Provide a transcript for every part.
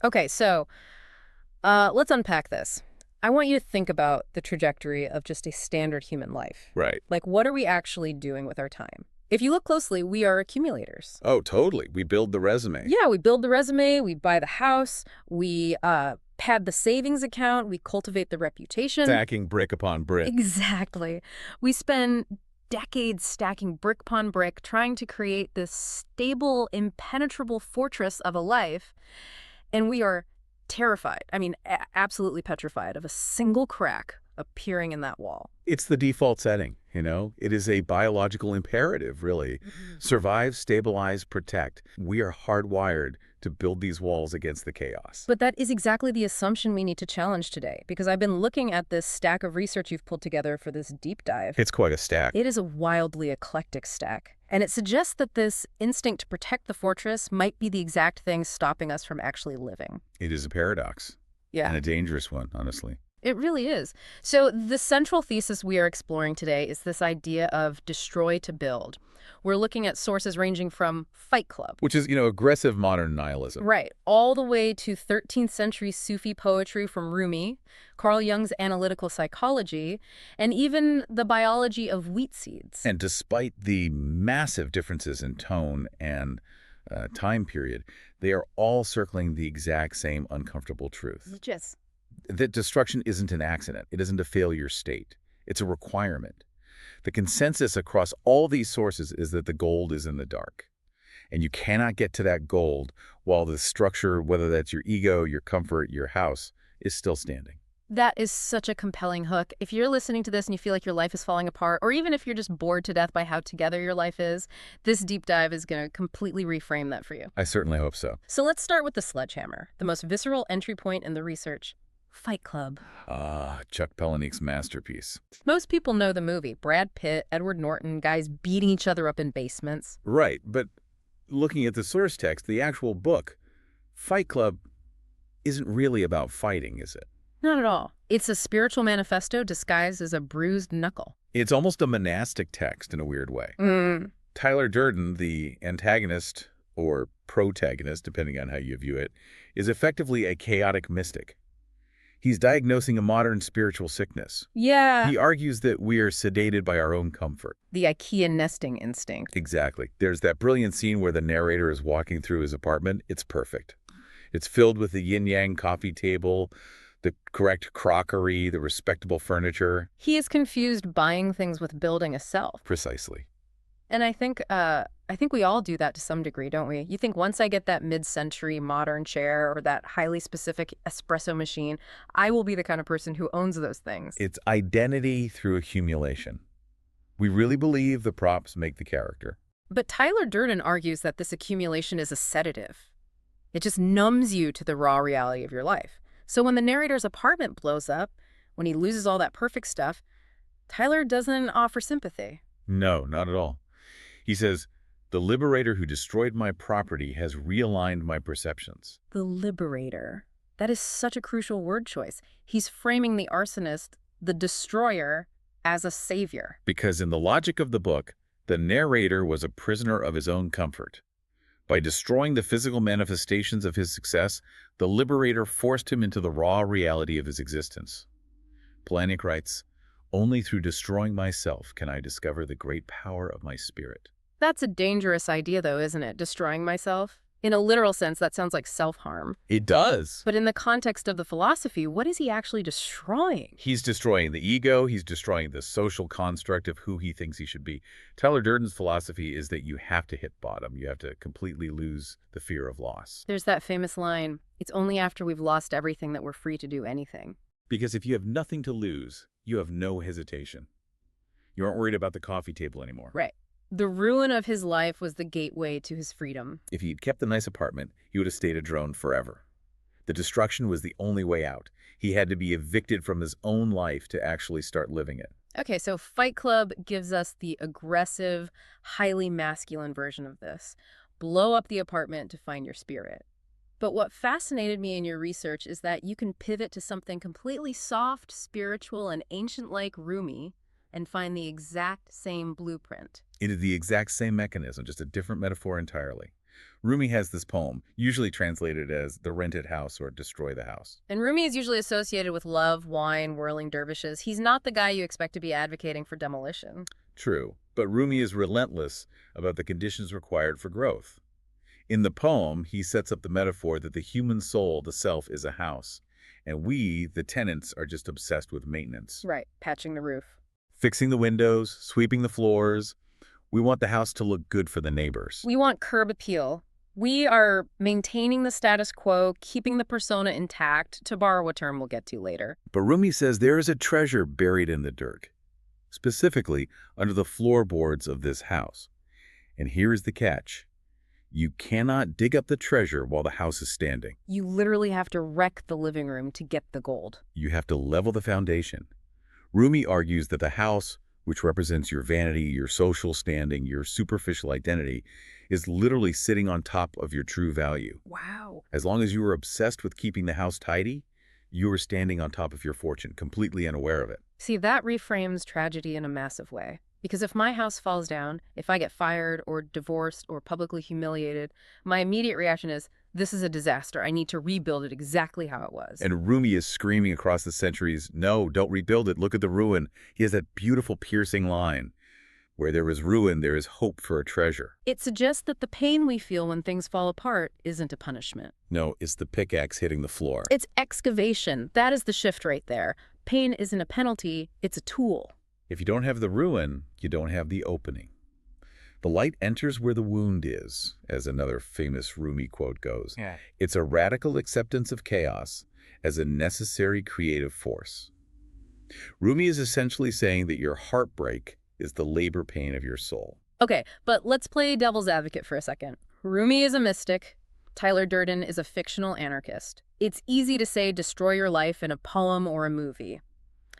Okay, so let's unpack this. I want you to think about the trajectory of just a standard human life. Right. Like, what are we actually doing with our time? If you look closely, we are accumulators. Oh, totally. We build the resume. Yeah, we build the resume, we buy the house, we pad the savings account, we cultivate the reputation. Stacking brick upon brick. Exactly. We spend decades stacking brick upon brick, trying to create this stable, impenetrable fortress of a life, and we are terrified, I mean, absolutely petrified of a single crack appearing in that wall. It's the default setting, you know? It is a biological imperative, really. Survive, stabilize, protect. We are hardwired to build these walls against the chaos. But that is exactly the assumption we need to challenge today, because I've been looking at this stack of research you've pulled together for this deep dive. It's quite a stack. It is a wildly eclectic stack, and it suggests that this instinct to protect the fortress might be the exact thing stopping us from actually living. It is a paradox. Yeah. And a dangerous one, honestly. It really is. So the central thesis we are exploring today is this idea of destroy to build. We're looking at sources ranging from Fight Club. Which is, aggressive modern nihilism. Right, all the way to 13th century Sufi poetry from Rumi, Carl Jung's analytical psychology, and even the biology of wheat seeds. And despite the massive differences in tone and time period, they are all circling the exact same uncomfortable truth. Just That destruction isn't an accident. It isn't a failure state. It's a requirement. The consensus across all these sources is that the gold is in the dark. And you cannot get to that gold while the structure, whether that's your ego, your comfort, your house, is still standing. That is such a compelling hook. If you're listening to this and you feel like your life is falling apart, or even if you're just bored to death by how together your life is, this deep dive is going to completely reframe that for you. I certainly hope so. So let's start with the sledgehammer, the most visceral entry point in the research. Fight Club. Chuck Palahniuk's masterpiece. Most people know the movie. Brad Pitt, Edward Norton, guys beating each other up in basements. Right, but looking at the source text, the actual book, Fight Club isn't really about fighting, is it? Not at all. It's a spiritual manifesto disguised as a bruised knuckle. It's almost a monastic text in a weird way. Tyler Durden, the antagonist or protagonist, depending on how you view it, is effectively a chaotic mystic. He's diagnosing a modern spiritual sickness. Yeah. He argues that we are sedated by our own comfort. The IKEA nesting instinct. Exactly. There's that brilliant scene where the narrator is walking through his apartment. It's perfect. It's filled with the yin-yang coffee table, the correct crockery, the respectable furniture. He is confused buying things with building a self. Precisely. And I think we all do that to some degree, don't we? You think once I get that mid-century modern chair or that highly specific espresso machine, I will be the kind of person who owns those things. It's identity through accumulation. We really believe the props make the character. But Tyler Durden argues that this accumulation is a sedative. It just numbs you to the raw reality of your life. So when the narrator's apartment blows up, when he loses all that perfect stuff, Tyler doesn't offer sympathy. No, not at all. He says, the liberator who destroyed my property has realigned my perceptions. The liberator. That is such a crucial word choice. He's framing the arsonist, the destroyer, as a savior. Because in the logic of the book, the narrator was a prisoner of his own comfort. By destroying the physical manifestations of his success, the liberator forced him into the raw reality of his existence. Palahniuk writes, only through destroying myself can I discover the great power of my spirit. That's a dangerous idea, though, isn't it? Destroying myself? In a literal sense, that sounds like self-harm. It does. But in the context of the philosophy, what is he actually destroying? He's destroying the ego. He's destroying the social construct of who he thinks he should be. Tyler Durden's philosophy is that you have to hit bottom. You have to completely lose the fear of loss. There's that famous line, it's only after we've lost everything that we're free to do anything. Because if you have nothing to lose, you have no hesitation. You aren't worried about the coffee table anymore. Right. The ruin of his life was the gateway to his freedom. If he'd kept the nice apartment, he would have stayed a drone forever. The destruction was the only way out. He had to be evicted from his own life to actually start living it. Okay, so Fight Club gives us the aggressive, highly masculine version of this. Blow up the apartment to find your spirit. But what fascinated me in your research is that you can pivot to something completely soft, spiritual, and ancient like Rumi and find the exact same blueprint. It is the exact same mechanism, just a different metaphor entirely. Rumi has this poem, usually translated as "the rented house" or "destroy the house." And Rumi is usually associated with love, wine, whirling dervishes. He's not the guy you expect to be advocating for demolition. True, but Rumi is relentless about the conditions required for growth. In the poem, he sets up the metaphor that the human soul, the self, is a house, and we, the tenants, are just obsessed with maintenance. Right, patching the roof. Fixing the windows, sweeping the floors. We want the house to look good for the neighbors. We want curb appeal. We are maintaining the status quo, keeping the persona intact, to borrow a term we'll get to later. But Rumi says there is a treasure buried in the dirt, specifically under the floorboards of this house. And here is the catch. You cannot dig up the treasure while the house is standing. You literally have to wreck the living room to get the gold. You have to level the foundation. Rumi argues that the house, which represents your vanity, your social standing, your superficial identity, is literally sitting on top of your true value. Wow. As long as you are obsessed with keeping the house tidy, you are standing on top of your fortune, completely unaware of it. See, that reframes tragedy in a massive way. Because if my house falls down, if I get fired or divorced or publicly humiliated, my immediate reaction is, this is a disaster. I need to rebuild it exactly how it was. And Rumi is screaming across the centuries, no, don't rebuild it. Look at the ruin. He has that beautiful piercing line. Where there is ruin, there is hope for a treasure. It suggests that the pain we feel when things fall apart isn't a punishment. No, it's the pickaxe hitting the floor. It's excavation. That is the shift right there. Pain isn't a penalty, it's a tool. If you don't have the ruin, you don't have the opening. The light enters where the wound is, as another famous Rumi quote goes. Yeah. It's a radical acceptance of chaos as a necessary creative force. Rumi is essentially saying that your heartbreak is the labor pain of your soul. Okay, but let's play devil's advocate for a second. Rumi is a mystic. Tyler Durden is a fictional anarchist. It's easy to say destroy your life in a poem or a movie.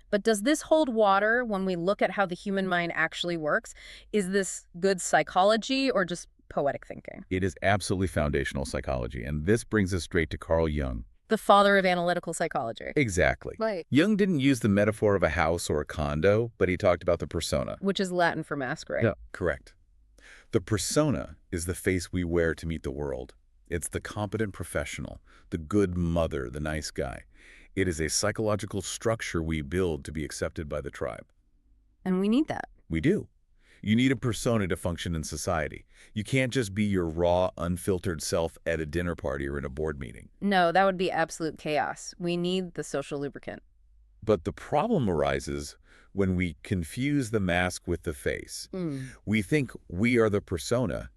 But does this hold water when we look at how the human mind actually works? Is this good psychology or just poetic thinking? It is absolutely foundational psychology, and this brings us straight to Carl Jung. The father of analytical psychology. Exactly. Right. Jung didn't use the metaphor of a house or a condo, but he talked about the persona. Which is Latin for mask, right? Yeah, correct. The persona is the face we wear to meet the world. It's the competent professional, the good mother, the nice guy. It is a psychological structure we build to be accepted by the tribe. And we need that. We do. You need a persona to function in society. You can't just be your raw, unfiltered self at a dinner party or in a board meeting. No, that would be absolute chaos. We need the social lubricant. But the problem arises when we confuse the mask with the face. We think we are the persona.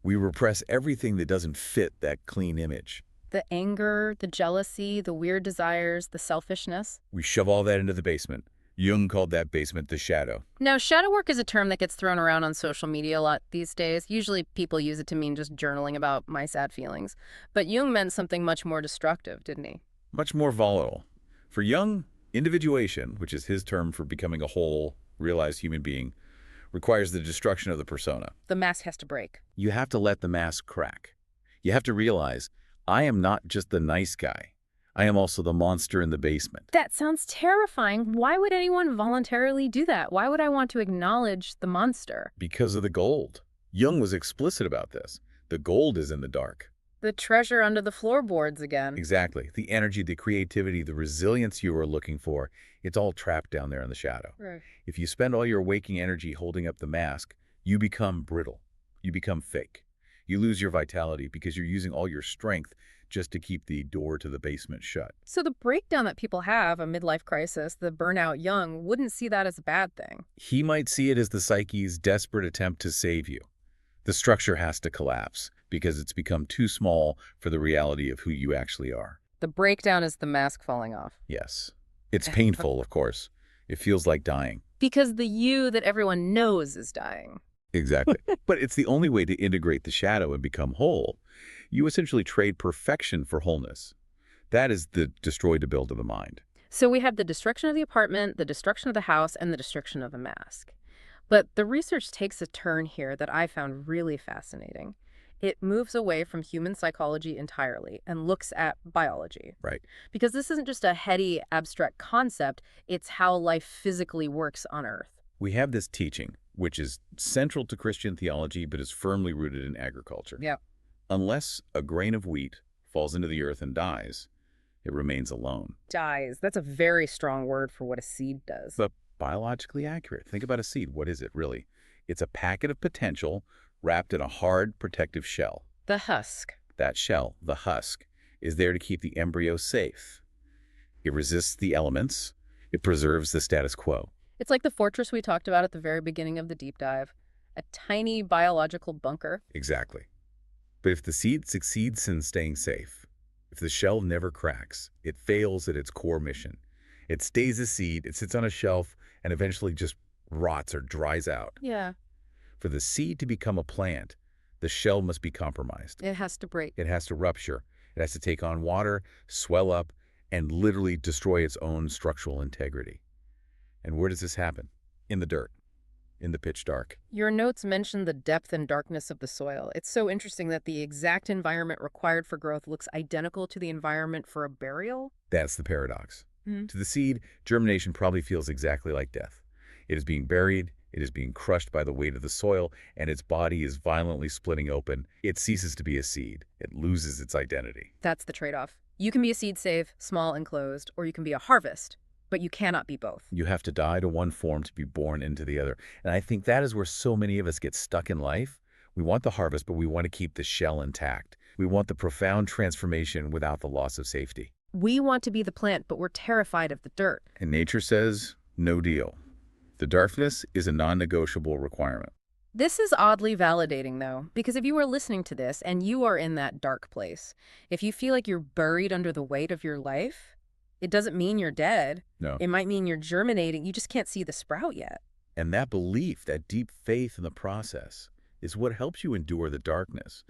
We repress everything that doesn't fit that clean image. The anger, the jealousy, the weird desires, the selfishness. We shove all that into the basement. Jung called that basement the shadow. Now, shadow work is a term that gets thrown around on social media a lot these days. Usually people use it to mean just journaling about my sad feelings. But Jung meant something much more destructive, didn't he? Much more volatile. For Jung, individuation, which is his term for becoming a whole, realized human being, requires the destruction of the persona. The mask has to break. You have to let the mask crack. You have to realize, I am not just the nice guy. I am also the monster in the basement. That sounds terrifying. Why would anyone voluntarily do that? Why would I want to acknowledge the monster? Because of the gold. Jung was explicit about this. The gold is in the dark. The treasure under the floorboards again. Exactly. The energy, the creativity, the resilience you are looking for, it's all trapped down there in the shadow. Right. If you spend all your waking energy holding up the mask, you become brittle. You become fake. You lose your vitality because you're using all your strength just to keep the door to the basement shut. So the breakdown that people have, a midlife crisis, the burnout Jung, wouldn't see that as a bad thing. He might see it as the psyche's desperate attempt to save you. The structure has to collapse because it's become too small for the reality of who you actually are. The breakdown is the mask falling off. Yes. It's painful, of course. It feels like dying. Because the you that everyone knows is dying. Exactly. But it's the only way to integrate the shadow and become whole. You essentially trade perfection for wholeness. That is the destroy to build of the mind. So we have the destruction of the apartment, the destruction of the house, and the destruction of the mask. But the research takes a turn here that I found really fascinating. It moves away from human psychology entirely and looks at biology. Right. Because this isn't just a heady, abstract concept, it's how life physically works on Earth. We have this teaching, which is central to Christian theology but is firmly rooted in agriculture. Yeah. Unless a grain of wheat falls into the earth and dies, it remains alone. Dies. That's a very strong word for what a seed does. But biologically accurate. Think about a seed. What is it, really? It's a packet of potential wrapped in a hard, protective shell. The husk. That shell, the husk, is there to keep the embryo safe. It resists the elements. It preserves the status quo. It's like the fortress we talked about at the very beginning of the deep dive. A tiny biological bunker. Exactly. But if the seed succeeds in staying safe, if the shell never cracks, it fails at its core mission. It stays a seed, it sits on a shelf, and eventually just rots or dries out. Yeah. For the seed to become a plant, the shell must be compromised. It has to break. It has to rupture. It has to take on water, swell up, and literally destroy its own structural integrity. And where does this happen? In the dirt, in the pitch dark. Your notes mention the depth and darkness of the soil. It's so interesting that the exact environment required for growth looks identical to the environment for a burial. That's the paradox. Mm. To the seed, germination probably feels exactly like death. It is being buried, it is being crushed by the weight of the soil, and its body is violently splitting open. It ceases to be a seed. It loses its identity. That's the trade-off. You can be a seed safe, small and closed, or you can be a harvest, but you cannot be both. You have to die to one form to be born into the other. And I think that is where so many of us get stuck in life. We want the harvest, but we want to keep the shell intact. We want the profound transformation without the loss of safety. We want to be the plant, but we're terrified of the dirt. And nature says, no deal. The darkness is a non-negotiable requirement. This is oddly validating, though, because if you are listening to this and you are in that dark place, if you feel like you're buried under the weight of your life, it doesn't mean you're dead. No. It might mean you're germinating. You just can't see the sprout yet. And that belief, that deep faith in the process, is what helps you endure the darkness.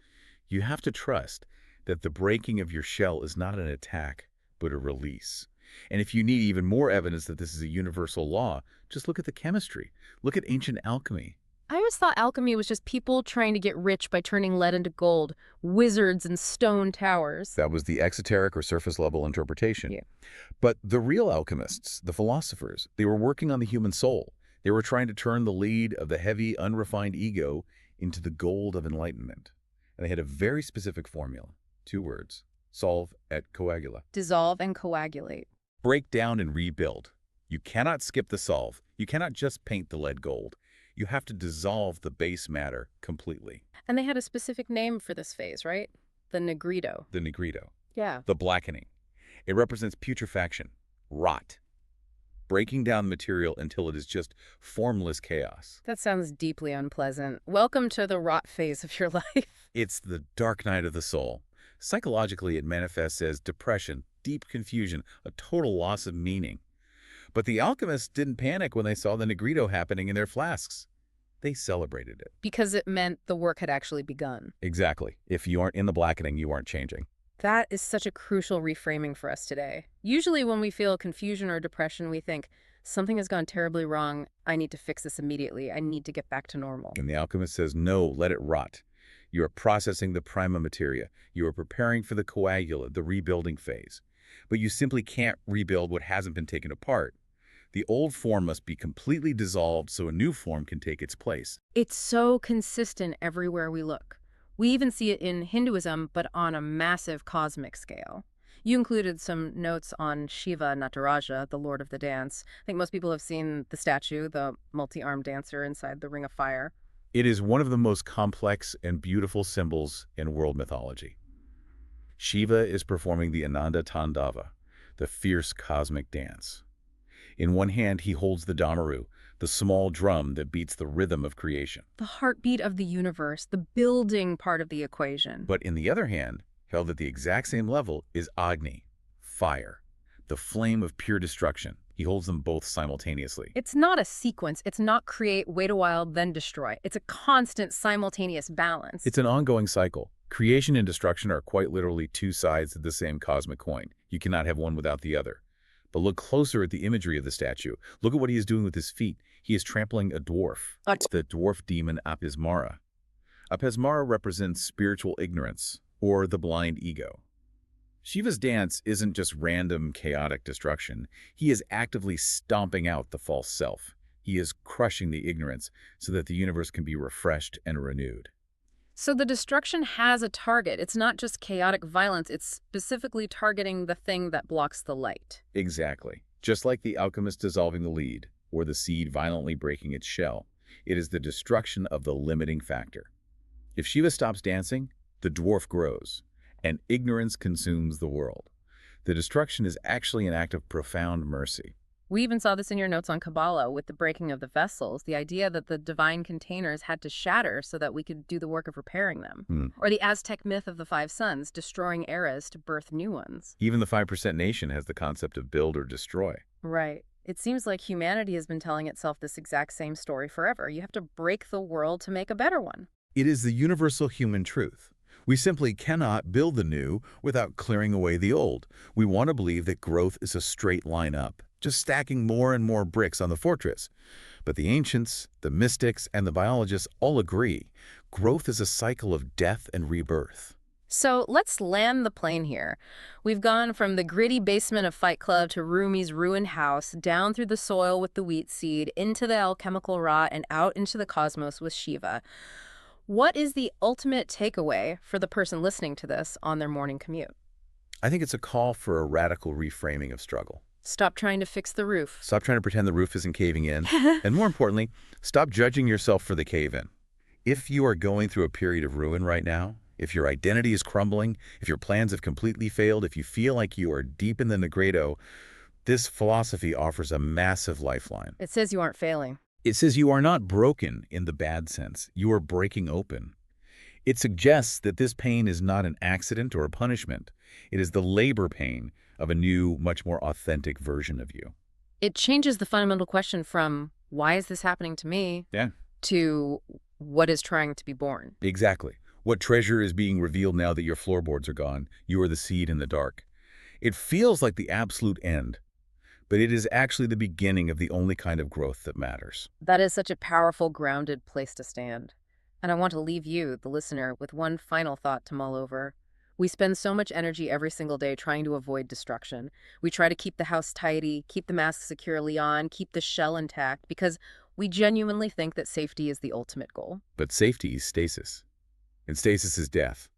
You have to trust that the breaking of your shell is not an attack, but a release. And if you need even more evidence that this is a universal law, just look at the chemistry. Look at ancient alchemy. I always thought alchemy was just people trying to get rich by turning lead into gold, wizards and stone towers. That was the exoteric or surface level interpretation. Yeah. But the real alchemists, the philosophers, they were working on the human soul. They were trying to turn the lead of the heavy, unrefined ego into the gold of enlightenment. And they had a very specific formula. 2 words. Solve et coagula. Dissolve and coagulate. Break down and rebuild. You cannot skip the solve. You cannot just paint the lead gold. You have to dissolve the base matter completely. And they had a specific name for this phase, right? The negrito. The negrito. Yeah. The blackening. It represents putrefaction, rot. Breaking down the material until it is just formless chaos. That sounds deeply unpleasant. Welcome to the rot phase of your life. It's the dark night of the soul. Psychologically, it manifests as depression, deep confusion, a total loss of meaning. But the alchemists didn't panic when they saw the negrito happening in their flasks. They celebrated it. Because it meant the work had actually begun. Exactly. If you aren't in the blackening, you aren't changing. That is such a crucial reframing for us today. Usually when we feel confusion or depression, we think, something has gone terribly wrong. I need to fix this immediately. I need to get back to normal. And the alchemist says, no, let it rot. You are processing the prima materia. You are preparing for the coagula, the rebuilding phase. But you simply can't rebuild what hasn't been taken apart. The old form must be completely dissolved so a new form can take its place. It's so consistent everywhere we look. We even see it in Hinduism, but on a massive cosmic scale. You included some notes on Shiva Nataraja, the Lord of the Dance. I think most people have seen the statue, the multi-armed dancer inside the Ring of Fire. It is one of the most complex and beautiful symbols in world mythology. Shiva is performing the Ananda Tandava, the fierce cosmic dance. In one hand, he holds the damaru, the small drum that beats the rhythm of creation. The heartbeat of the universe, the building part of the equation. But in the other hand, held at the exact same level, is Agni, fire, the flame of pure destruction. He holds them both simultaneously. It's not a sequence. It's not create, wait a while, then destroy. It's a constant simultaneous balance. It's an ongoing cycle. Creation and destruction are quite literally 2 sides of the same cosmic coin. You cannot have one without the other. But look closer at the imagery of the statue. Look at what he is doing with his feet. He is trampling a dwarf, the dwarf demon Apesmara. Apesmara represents spiritual ignorance, or the blind ego. Shiva's dance isn't just random, chaotic destruction. He is actively stomping out the false self. He is crushing the ignorance so that the universe can be refreshed and renewed. So the destruction has a target. It's not just chaotic violence, it's specifically targeting the thing that blocks the light. Exactly. Just like the alchemist dissolving the lead, or the seed violently breaking its shell, it is the destruction of the limiting factor. If Shiva stops dancing, the dwarf grows, and ignorance consumes the world. The destruction is actually an act of profound mercy. We even saw this in your notes on Kabbalah with the breaking of the vessels, the idea that the divine containers had to shatter so that we could do the work of repairing them. Or the Aztec myth of the five suns, destroying eras to birth new ones. Even the 5% nation has the concept of build or destroy. Right. It seems like humanity has been telling itself this exact same story forever. You have to break the world to make a better one. It is the universal human truth. We simply cannot build the new without clearing away the old. We want to believe that growth is a straight line up, just stacking more and more bricks on the fortress. But the ancients, the mystics, and the biologists all agree. Growth is a cycle of death and rebirth. So let's land the plane here. We've gone from the gritty basement of Fight Club to Rumi's ruined house, down through the soil with the wheat seed, into the alchemical rot, and out into the cosmos with Shiva. What is the ultimate takeaway for the person listening to this on their morning commute? I think it's a call for a radical reframing of struggle. Stop trying to fix the roof. Stop trying to pretend the roof isn't caving in. And more importantly, stop judging yourself for the cave-in. If you are going through a period of ruin right now, if your identity is crumbling, if your plans have completely failed, if you feel like you are deep in the Negredo, this philosophy offers a massive lifeline. It says you aren't failing. It says you are not broken in the bad sense. You are breaking open. It suggests that this pain is not an accident or a punishment. It is the labor pain of a new, much more authentic version of you. It changes the fundamental question from, why is this happening to me? Yeah. To what is trying to be born. Exactly. What treasure is being revealed now that your floorboards are gone? You are the seed in the dark. It feels like the absolute end, but it is actually the beginning of the only kind of growth that matters. That is such a powerful, grounded place to stand. And I want to leave you, the listener, with one final thought to mull over. We spend so much energy every single day trying to avoid destruction. We try to keep the house tidy, keep the mask securely on, keep the shell intact, because we genuinely think that safety is the ultimate goal. But safety is stasis, and stasis is death.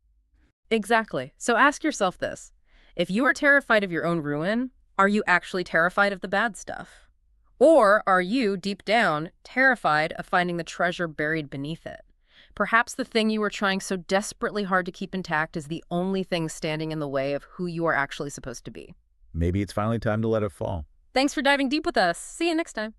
Exactly. So ask yourself this. If you are terrified of your own ruin, are you actually terrified of the bad stuff? Or are you, deep down, terrified of finding the treasure buried beneath it? Perhaps the thing you are trying so desperately hard to keep intact is the only thing standing in the way of who you are actually supposed to be. Maybe it's finally time to let it fall. Thanks for diving deep with us. See you next time.